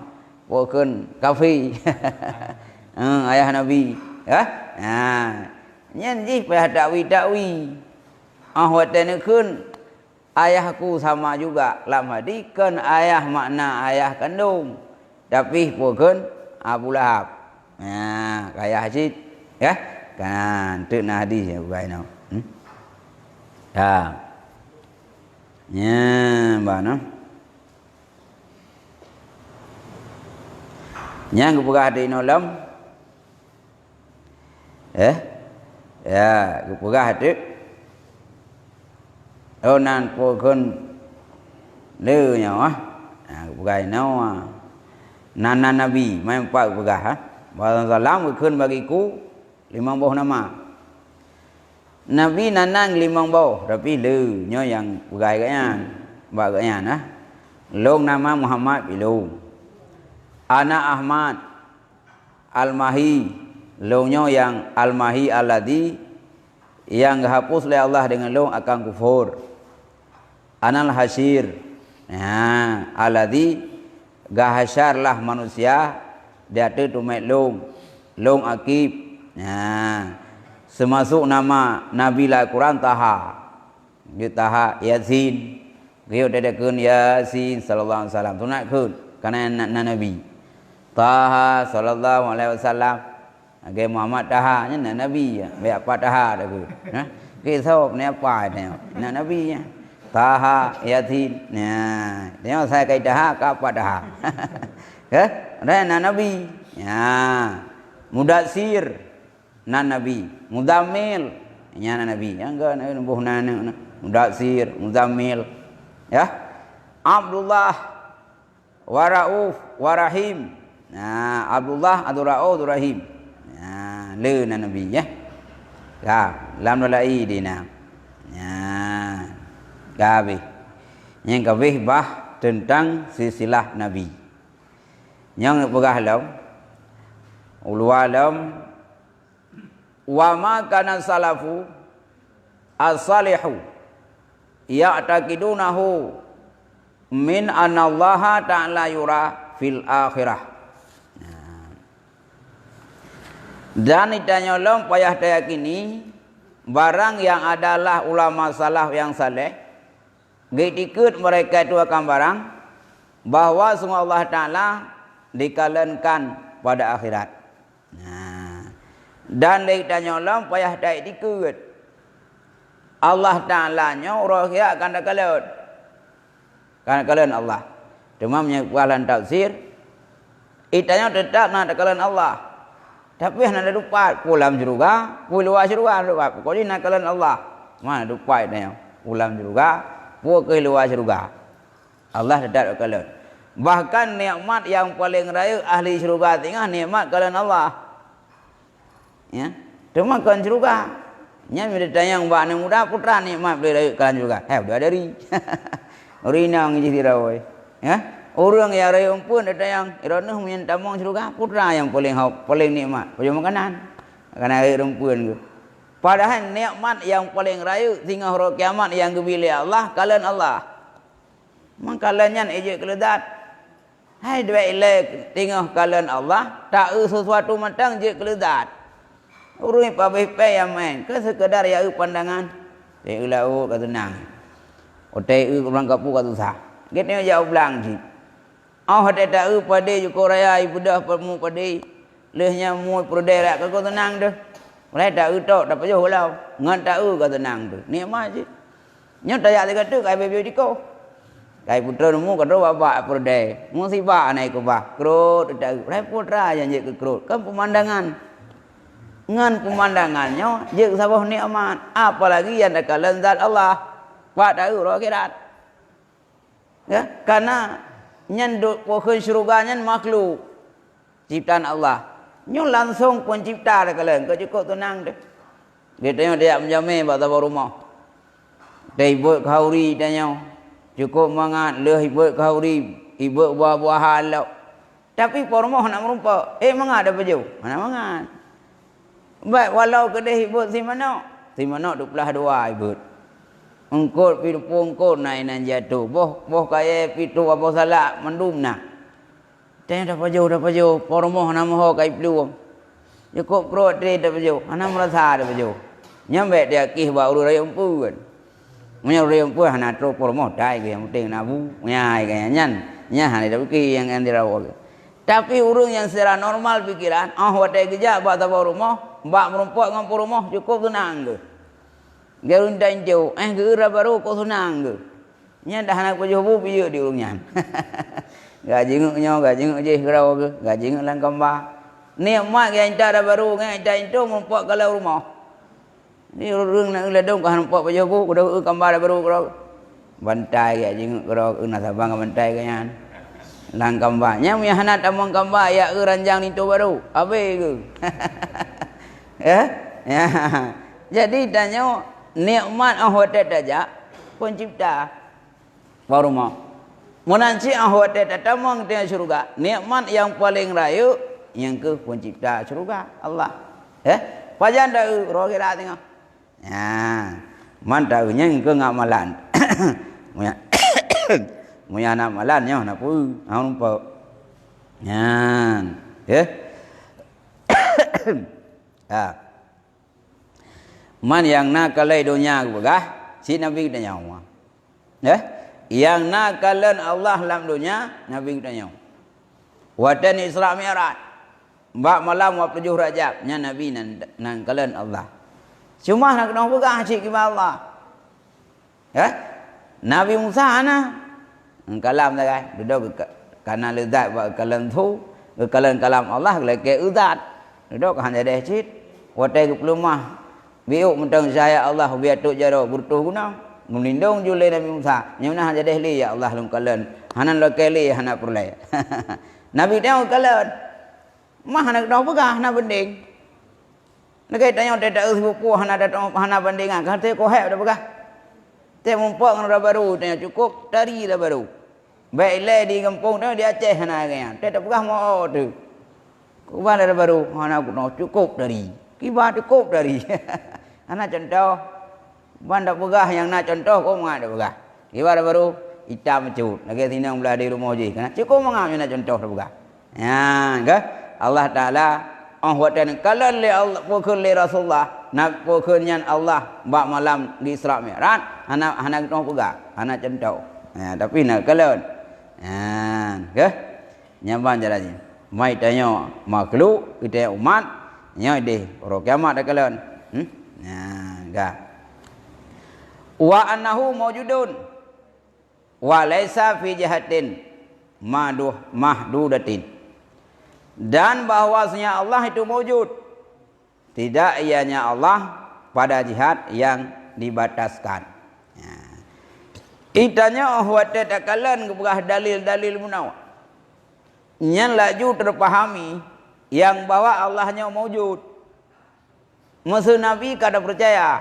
Pokon kafir. Ayah Nabi. Ya. Nyen jih payah dakwi. Watan kun ayahku sama juga lam hadi kan ayah makna ayah kandung. Tapi pokon Abu Lahab. Kaya hasid ya. Kan tu na hadis ya bukai nau. Ya. Bana. Nyang pegah di nolam. Ya, pegah tu. Nan pokon leu nya pegah nau. Nana Nabi main pak pegah Bahasa salam keun bagiku 50 nama. Nabi nanang 50 tapi leu nyo yang pegah kaya ba kaya nah. Long nama Muhammad bilung. Ana Ahmad Al-Mahi longnya yang Al-Mahi alladhi yang hapus oleh Allah dengan long akan kufur. Anal Hasyir alladhi gahasyarlah manusia dia tu tumet long akib. Semasuk nama Nabi Al-Quran Taha. Dia Taha Yasin. Dia dedekeun Yasin sallallahu alaihi wasallam. Tu nak keun kana Nabi. Taha sallallahu alaihi wasallam. Age Muhammad Taha nya Nabi ya. Be apa Taha dah ke. Ke sop ni apa ni. Nabi nya. Taha Yasin. Tengok saya kai Taha ke apa Taha. Nabi. Mudatsir Nabi. Muzammil nya Nabi. Yang ke nubuh Mudatsir, Muzammil. Ya. Abdullah Warauf Warahim. Abdullah Abdurrauf Abdurrahim. Le Nabi ya. Lam dalai dina. Gabe. Yang kabeh bah tentang silsilah Nabi. Yang pegah lam ulwalam wa ma kana salafu as-salihu ya'taqidunahu min anna Allah ta'ala yura fil akhirah. Dan ditanya long payah dayakini barang yang adalah ulama salaf yang saleh gedikut mereka itu akan barang bahwa semua Allah Ta'ala dikalenkan pada akhirat. Dan ditanya long payah dayakikut Allah Ta'ala nya roh ya akan dakalut. Kan kalian Allah. Cuma menyebualan tafsir itanya tetap nak kalian Allah. Tapi hana lupa pulam juga, luar juga lupa. Pokoknya nak kalian Allah. Mana lupa itu pulam juga, pokoknya luar juga. Allah tetap kalian. Bahkan nikmat yang paling raya ahli syurga tengah nikmat kalian Allah. Ya. Cuma kalian syurga. Nya ditanya yang mbak muda putra nikmat boleh raya kalian juga. Udah dari. Rina ngiji dirawai. Ya. Orang yang raya pun ada yang ironah minta mong syurga putra yang paling nikmat. Punya makanan. Karena raya rumpun ke. Padahal nikmat yang paling raya sehingga hari kiamat yang dipilih Allah kalian Allah. Maka kalian ejek keledat. Hai dua ilek tengah kalian Allah tak sesuatu matang je keledat. Urang pabeh-peh yang main ke sekedar ya pandangan. Dia ulau kata tenang. Otai orang kapu kata sah. Kita jauh belang sih. Ada tak pada juga raya ibu dah permu pada lehnya mu perderak kau tenang dah. Mulai tak utok dapat jauh lau. Ngan tak kau tenang dah. Nikmat je. Nyo tak ada kata kai bebe diko. Kai putra mu kata bapa perde. Mu si ba naik ko ba. Krut tak. Mulai putra yang je ke krut. Kan pemandangan. Ngan pemandangannya je sabah nikmat. Apalagi yang dekat lezat Allah. Pak tahu roh akhirat. Ya, karena nyan pohon syurga nyan makhluk ciptaan Allah. Nyo langsung pencipta dah kalian. Kau cukup tenang deh. Dia tengok dia menjamin pada rumah. Dia ibu kauri tanya. Cukup mangat leh ibu kauri, ibu buah-buahan lah. Tapi pormoh nak merumpa. Mangat ada baju. Mana mangat. Baik walau kedai ibu si mana duk belah dua ibu. Engkau pi pungkut naik nan jatuh. Boh kaya pitu apa salah mendum nak. Tanya dah paju. Pormoh nama ho kai peluang. Cukup perut dia dah paju. Ana merasa dah paju. Nyampe dia kih ba uru rayum pun. Punya rayum pun hana tro pormoh dai ke yang penting nabu. Nyai kaya nyan. Nya hana dah ki yang dirawat. Tapi urung yang secara normal pikiran, watai kerja ba ta rumah, ba merumpak dengan rumah cukup tenang ke. Gerun dan jauh, geura baru kau senang ke. Nya dah nak paju bu piye di urungnya. Gaji nguk je gerau ke, gaji nguk lang kamba. Nikmat yang dah baru ngai dah itu merumpak kalau rumah. Ni urung nak ledong kan merumpak paju bu, udah kamba dah baru gerau. Bantai gaji nguk gerau nak sabang bantai kan. Lang kamba. Nya punya anak tamang kamba ya ranjang itu baru. Abe ke. Ya. Jadi tanya nikmat ahwat saja pencipta baru mau. Menanci ahwat tamang dia syurga. Nikmat yang paling raya yang ke pencipta syurga Allah. Pajan dah roh kira tengok. Ya. Man tahunya ke ngamalan. Muya nak malan nyo nak pu hang lupa. Nyan. Man yang nak kalai dunia ke begah si Nabi kita nyawa. Yang nak kalian Allah dalam dunia Nabi kita nyawa. Watan Isra Mi'raj. Mbak malam wa 7 Rajab nya Nabi nan kalian Allah. Cuma nak kena begah cik kibar Allah. Nabi Musa ana kalam dah kan duduk karena lezat buat kalam tu kalam Allah lagi uzat duduk hanya dah cit watai ke pelumah biuk mentang saya Allah biar tu jaro bertuh guna melindung julai Nabi Musa nyuna hanya dah li ya Allah lum kalam hanan lokali hana perlai Nabi tengok kalam mah nak dah pegah hana banding nak tanya tak sepupu hana bandingan kata ko hai dah pegah teh mumpuk dengan baru tanya cukup dari dah baru. Baik le di kampung tu dia Aceh hana kan. Dia tak pegah mau tu. Kuban dah baru hana aku cukup dari. Kibar cukup dari. Anak contoh ban dak pegah yang nak contoh kau mengat dak pegah. Kibar dah baru hitam cut. Lagi tinang belah di rumah je. Kena cukup mengat nak contoh dak pegah. Ya, ke? Allah Taala watan kalan li Allah pukul li Rasulullah nak pukulnya Allah bak malam di Isra Mi'raj anak kena pegah anak contoh tapi nak kalan ke nyaman jalannya mai tanya makhluk kita umat nya deh ro kiamat dah kalan ga wa annahu mawjudun wa laisa fi jihatin mahdudatin dan bahwasanya Allah itu mewujud tidak ianya Allah pada jihad yang dibataskan. Itanya ahwata takalan keberah dalil-dalil munawar. Yang laju terpahami yang bahwa Allahnya mewujud. Musuh Nabi kada percaya.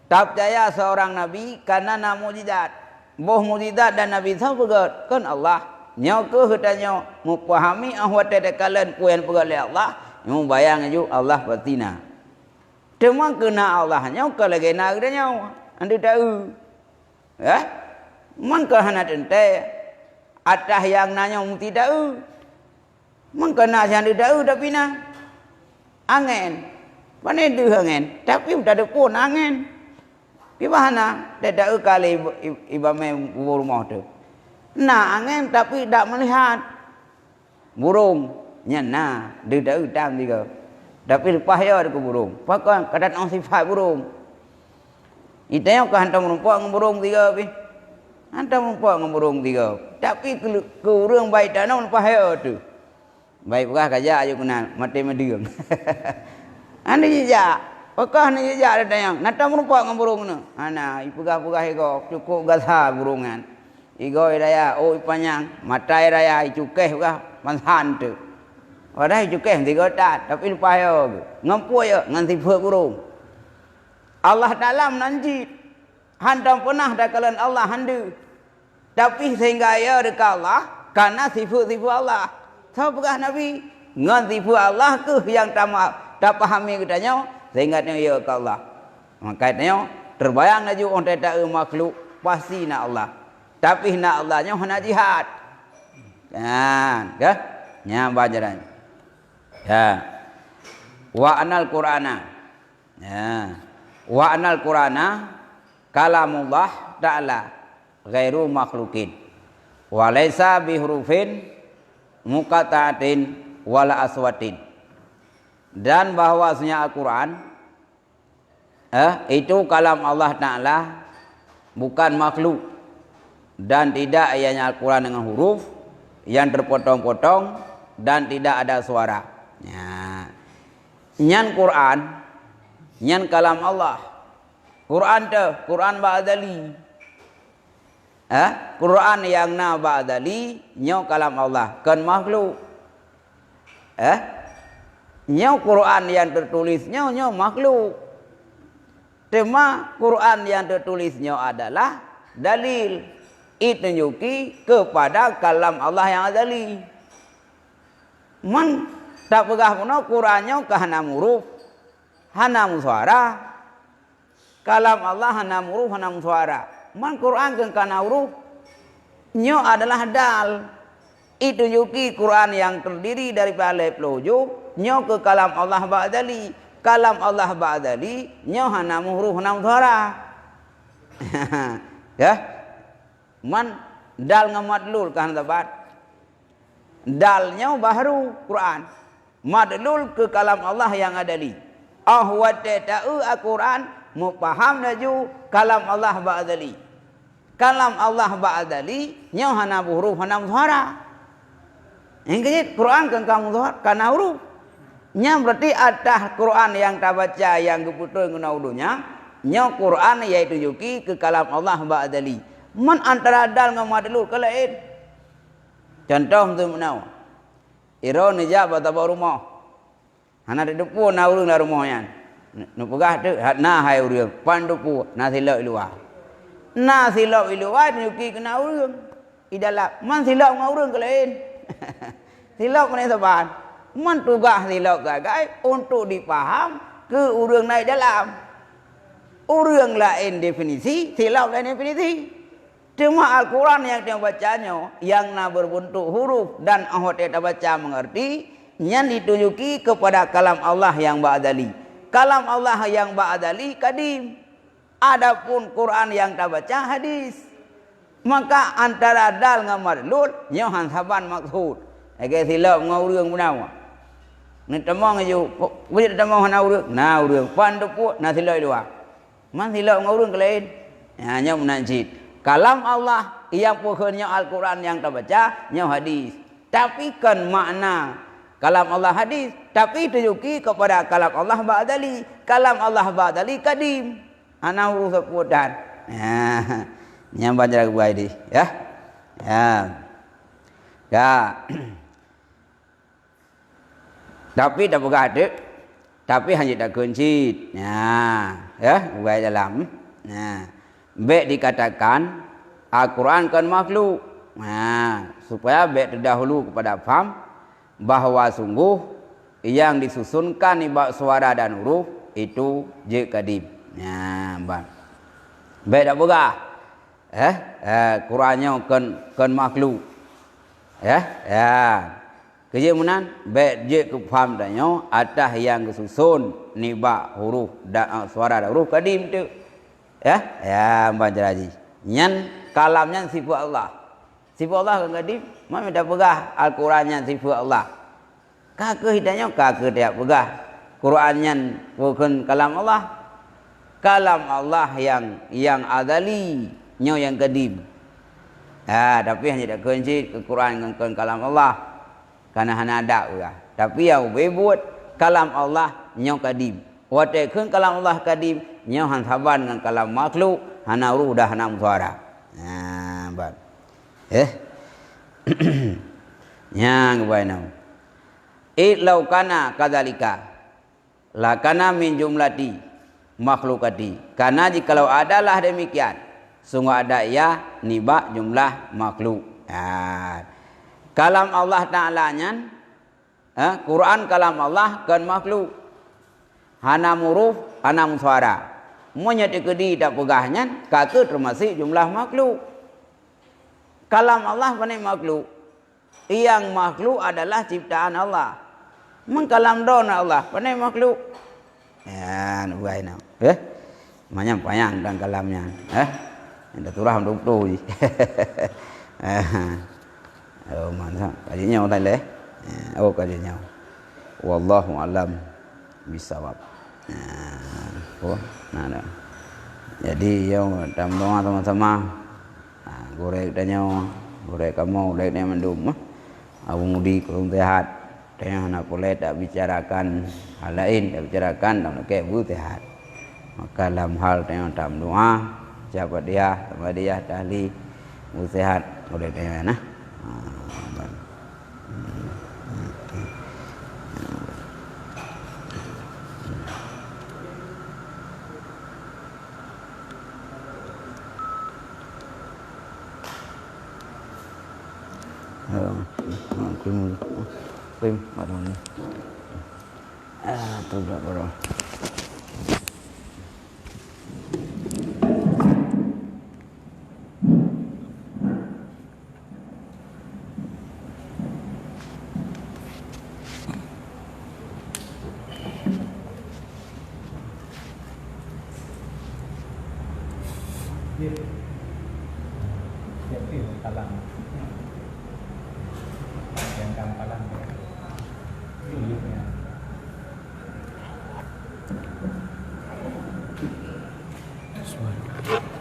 Tak percaya seorang Nabi karena nama mujizat. Boh mujizat dan Nabi sahabat kan Allah. Nyo ke hutanya mupahami ahwata takalan puan pergalai Allah. Nyo bayang ju Allah patina. Cuma kena Allah nyo ke lagi nak dia nyo. Anda tahu. Man ke hana tente. Atah yang nanya mesti tahu. Man kena yang dia tahu tapi na. Angin. Mana itu angin? Tapi tak ada pun angin. Gimana? Dia tahu kali ibamai rumah tu. Nah angin tapi tak melihat burung nyana dia tahu tam juga tapi lepas ya ada burung pakai kadang sifat burung itu yang kau hantar merumpak dengan burung tiga pi hantar merumpak dengan burung tiga tapi ke urang baik tak nak lepas ya tu baik pegah kajak aja kenal mati medium anda jejak pakai anda jejak ada yang hantar merumpak dengan burung tu ana pegah-pegah ego cukup gasah burungan igoi raya oi panjang matai raya cukeh kah manhan tu padahal cukeh tiga tat tapi lupa yo ngampu yo ngan tipe burung Allah dalam nanti handam pernah dakalan Allah handu tapi sehingga ya dekat Allah karena sifat-sifat Allah tahu pegah Nabi ngan sifat Allah ke yang tak pahami katanya sehingga ya ke Allah makanya terbayang laju orang tak makhluk pasti nak Allah tapi nak Allahnya hanya jihad kan ke nya bajaran ya wa anal qur'ana ya wa anal qur'ana kalamullah ta'ala ghairu makhlukin wa laisa bihurufin muqatta'atin wala aswatin dan bahwasanya Al-Qur'an itu kalam Allah Ta'ala bukan makhluk dan tidak ianya Al-Quran dengan huruf yang terpotong-potong dan tidak ada suara ya. Nyan Quran nyan kalam Allah Quran tu Quran ba'dali Quran yang na ba'dali nyo kalam Allah kan makhluk nyo Quran yang tertulisnya nyo makhluk tema Quran yang tertulisnya adalah dalil itu nyuki kepada kalam Allah yang azali man tak pegah kuno Qurannya ke hanam huruf hanam suara kalam Allah hanam huruf hanam suara man Quran ke kana huruf nyo adalah dal itu nyuki Quran yang terdiri dari alif lojo nyo ke kalam Allah ba'dali kalam Allah ba'dali nyo hanam huruf hanam suara ya man dal ngamadlul kan tabat dalnya baru Quran madlul ke kalam Allah yang adali ahwa ta'u Al-Quran mupaham laju kalam Allah ba'dali kalam Allah ba'dali nyo hanam huruf hanam suara engkejit Quran kan kamu suara kana huruf nya berarti ada Quran yang tak baca yang keputus guna udunya nya Quran yaitu yuki ke kalam Allah ba'dali man antara dal dengan madlul ke lain contoh tu menau iro ni jab atau rumah hana de depu na urang na rumahnya nu pegah tu na hai urang pandupu na silap luar na silap luar yuki kena urang idalap man silap dengan urang ke lain silap ni saban man tugas silap gagai untuk dipaham ke urang naik dalam urang lain definisi silap lain definisi cuma Al-Quran yang dia bacanya yang na berbentuk huruf dan ahwat dia baca mengerti yang ditunjuki kepada kalam Allah yang ba'dali kalam Allah yang ba'dali kadim adapun Quran yang tak baca hadis maka antara dal dengan madlul nyohan saban maksud agak silap dengan urang menawa ni temang ju boleh temang hana urang na urang pandupu na silap luar man silap dengan urang ke lain hanya menanjid kalam Allah yang pokoknya Al-Quran yang terbaca nya hadis tapi kan makna kalam Allah hadis tapi tujuki kepada kalam Allah ba'dali kalam Allah ba'dali kadim ana urus sepudan nya baca gua ini ya tapi tak berada tapi hanya tak kunci ya gua dalam baik dikatakan Al-Quran kan makhluk supaya baik terdahulu kepada faham bahawa sungguh yang disusunkan ibak suara dan huruf itu je kadim baik tak berah Qurannya kan makhluk kejemunan baik je ke faham tanya atas yang disusun nibak huruf dan suara dan huruf kadim tu baca lagi nyan kalamnya sifat Allah kan kadim mana dah pegah Al-Qurannya sifat Allah kakek hidayahnya kakek dia pegah Qurannya bukan kalam Allah yang adali nyo yang kadim tapi hanya dak kunci ke Quran dengan kalam Allah karena hana ada pegah tapi yang buat kalam Allah nyo kadim wate kun kalam Allah kadim nyo han saban dengan kalam makhluk hana ruh dah hana suara Yang bainam. Law kana kadzalika la kana min jumlati makhlukati. Karena jikalau adalah demikian, sungguh ada ia nibak jumlah makhluk. Kalam Allah Ta'ala nyan, Quran kalam Allah kan makhluk. Hana muruf, hana muswara. Monya tekedi tak pegahnya, kata termasuk jumlah makhluk. Kalam Allah pandai makhluk. Yang makhluk adalah ciptaan Allah. Mengkalam dona Allah pandai makhluk. Ya, nuai nak. Macam payang dan kalamnya. Indah turah untuk tu. Oh, mantap. Kajinya orang leh. Oh, kajinya. Wallahu alam bisawab. Oh, nah. Jadi yang doa sama-sama. Gorek tanya, gorek kamu, gorek ni mendum. Abu mudi kurang sehat. Tanya nak boleh tak bicarakan hal lain, tak bicarakan dalam kebu sehat. Maka dalam hal tanya dalam doa, siapa dia, sama dia ahli sehat, boleh tanya nah. Quên bắt đầu đi. Tôi đã vào rồi. Jadi kalam. Yang kampalan ya. Suara.